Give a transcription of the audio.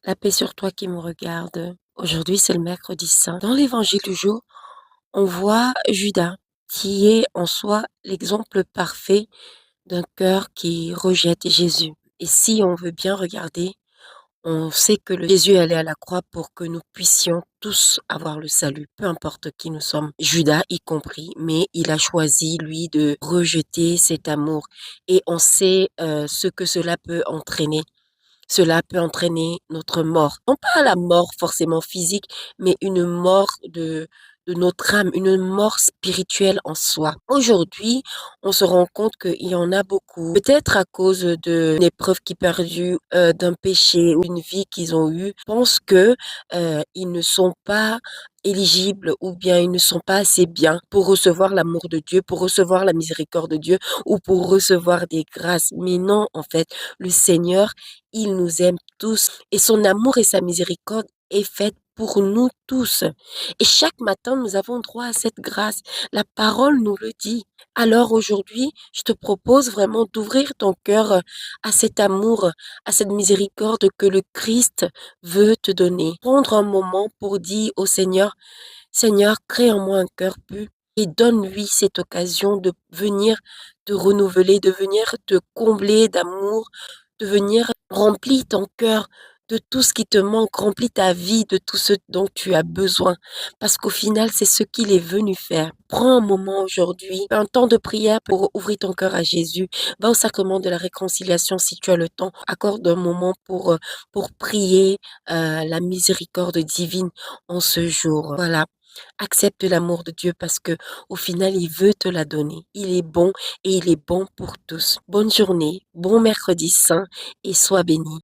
La paix sur toi qui me regarde. Aujourd'hui, c'est le mercredi saint. Dans l'évangile du jour, on voit Judas, qui est en soi l'exemple parfait d'un cœur qui rejette Jésus. Et si on veut bien regarder, on sait que Jésus est allé à la croix pour que nous puissions tous avoir le salut, peu importe qui nous sommes, Judas y compris, mais il a choisi, lui, de rejeter cet amour. Et on sait ce que cela peut entraîner. Cela peut entraîner notre mort. Non pas la mort forcément physique, mais une mort de notre âme, une mort spirituelle en soi. Aujourd'hui, on se rend compte qu'il y en a beaucoup, peut-être à cause d'une épreuve qui perdue, d'un péché ou une vie qu'ils ont eue, pensent que ils ne sont pas éligibles ou bien ils ne sont pas assez bien pour recevoir l'amour de Dieu, pour recevoir la miséricorde de Dieu ou pour recevoir des grâces. Mais non, en fait, le Seigneur, il nous aime tous et son amour et sa miséricorde est faite pour nous tous. Et chaque matin, nous avons droit à cette grâce. La parole nous le dit. Alors aujourd'hui, je te propose vraiment d'ouvrir ton cœur à cet amour, à cette miséricorde que le Christ veut te donner. Prendre un moment pour dire au Seigneur, Seigneur, crée en moi un cœur pur et donne-lui cette occasion de venir te renouveler, de venir te combler d'amour, de venir remplir ton cœur de tout ce qui te manque, remplis ta vie de tout ce dont tu as besoin. Parce qu'au final, c'est ce qu'il est venu faire. Prends un moment aujourd'hui, un temps de prière pour ouvrir ton cœur à Jésus. Va au sacrement de la réconciliation si tu as le temps. Accorde un moment pour prier la miséricorde divine en ce jour. Voilà. Accepte l'amour de Dieu parce que au final, il veut te la donner. Il est bon et il est bon pour tous. Bonne journée, bon mercredi saint et sois béni.